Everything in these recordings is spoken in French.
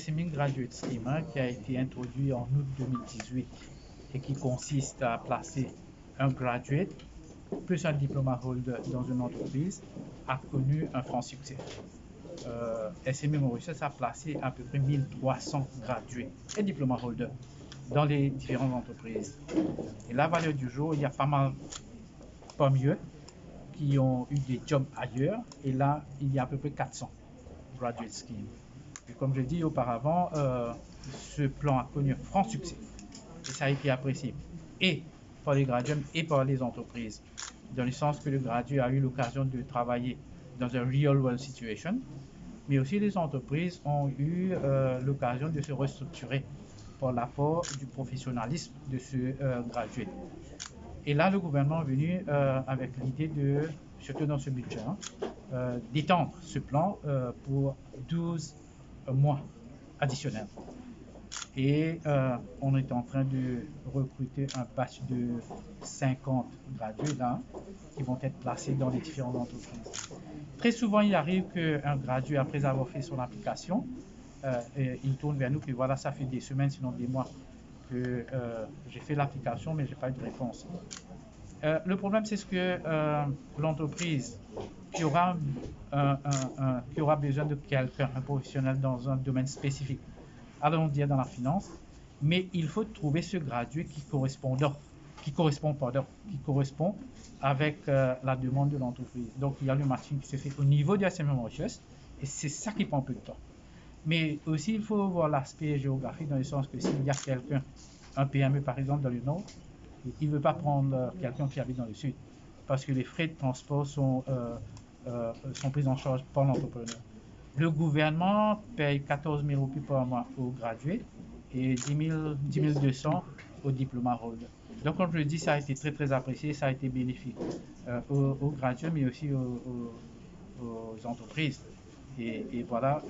SME Graduate Scheme qui a été introduit en août 2018 et qui consiste à placer un graduate plus un diploma holder dans une entreprise a connu un franc succès. SME Mauritius a placé à peu près 1300 gradués et diploma holders dans les différentes entreprises. Et la valeur du jour, il y a pas mal parmi eux qui ont eu des jobs ailleurs. Et là, il y a à peu près 400 graduate schemes. Et comme je dis auparavant, ce plan a connu un franc succès. Et ça a été apprécié et par les gradués et par les entreprises. Dans le sens que le gradué a eu l'occasion de travailler dans un real world situation, mais aussi les entreprises ont eu l'occasion de se restructurer par l'apport du professionnalisme de ce gradué. Et là, le gouvernement est venu avec l'idée de, surtout dans ce budget, d'étendre ce plan pour 12 mois additionnels. Et on est en train de recruter un batch de 50 gradués là, qui vont être placés dans les différentes entreprises. Très souvent, il arrive qu'un gradué, après avoir fait son application, il tourne vers nous, puis voilà, ça fait des semaines, sinon des mois, que j'ai fait l'application, mais je n'ai pas eu de réponse. Le problème, c'est que l'entreprise qui aura besoin de quelqu'un, un professionnel dans un domaine spécifique, allons dire dans la finance, mais il faut trouver ce gradué qui correspond avec la demande de l'entreprise. Donc, il y a le matching qui se fait au niveau du SME Mauritius, et c'est ça qui prend un peu de temps. Mais aussi, il faut voir l'aspect géographique dans le sens que s'il y a quelqu'un, un PME par exemple dans le nord, il ne veut pas prendre quelqu'un qui habite dans le sud, parce que les frais de transport sont pris en charge par l'entrepreneur. Le gouvernement paye 14 000 roupies par mois aux gradués et 10 200 aux diploma holders. Donc, comme je le dis, ça a été très, très apprécié, ça a été bénéfique aux gradués, mais aussi aux entreprises. Et voilà,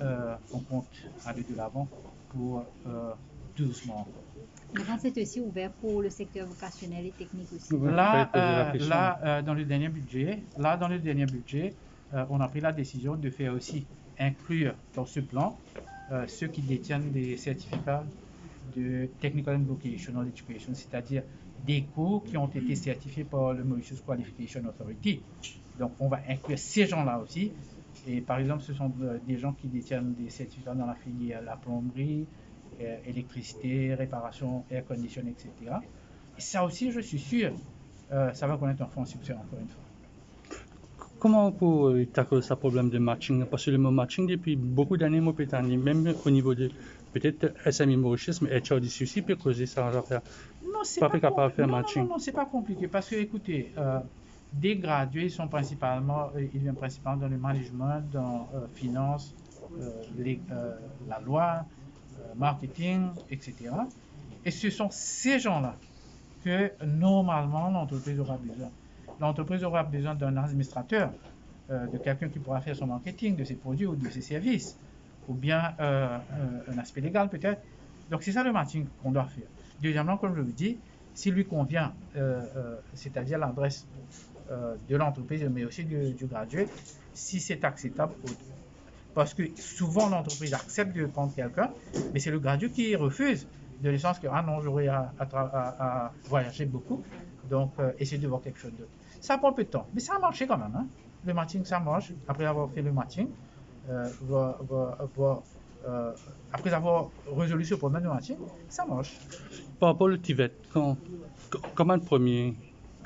on compte aller de l'avant pour 12 mois. Maintenant, c'est aussi ouvert pour le secteur vocationnel et technique aussi. Là, dans le dernier budget, on a pris la décision de faire aussi inclure dans ce plan ceux qui détiennent des certificats de Technical and Vocational Education, c'est-à-dire des cours qui ont été certifiés par le Mauritius Qualification Authority. Donc, on va inclure ces gens-là aussi. Et par exemple, ce sont des gens qui détiennent des certificats dans la filière la plomberie, électricité, réparation, air conditioning, etc. Et ça aussi, je suis sûr, ça va connaître un franc succès encore une fois. Comment pour tacler ce problème de matching? Parce que le mot matching, depuis beaucoup d'années, même au niveau de peut-être SME Mauritius, mais HRDC aussi peut causer ça. Non, c'est pas compliqué parce que, écoutez, des gradués sont ils viennent principalement dans le management, dans finance, la loi, marketing, etc. Et ce sont ces gens-là que normalement l'entreprise aura besoin. L'entreprise aura besoin d'un administrateur, de quelqu'un qui pourra faire son marketing de ses produits ou de ses services, ou bien un aspect légal peut-être. Donc c'est ça le matching qu'on doit faire. Deuxièmement, comme je vous dis, s'il lui convient, c'est-à-dire l'adresse de l'entreprise, mais aussi du gradué, si c'est acceptable. Parce que souvent l'entreprise accepte de prendre quelqu'un, mais c'est le gradué qui refuse, de le sens que ah non, j'aurais à voyager beaucoup, donc essayer de voir quelque chose d'autre. Ça prend un peu de temps, mais ça a marché quand même. Hein. Le matching, ça marche. Après avoir fait le matching, après avoir résolu ce problème de matching, ça marche. Par rapport au TVET, comment un premier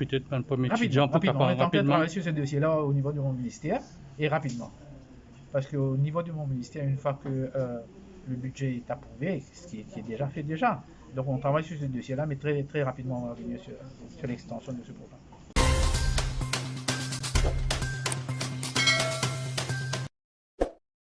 étudiant peut rapidement. On est en train de travailler sur ce dossier-là au niveau de mon ministère et rapidement. Parce qu'au niveau de mon ministère, une fois que le budget est approuvé, ce qui est déjà fait déjà, donc on travaille sur ce dossier-là, mais très, très rapidement on va revenir sur l'extension de ce programme.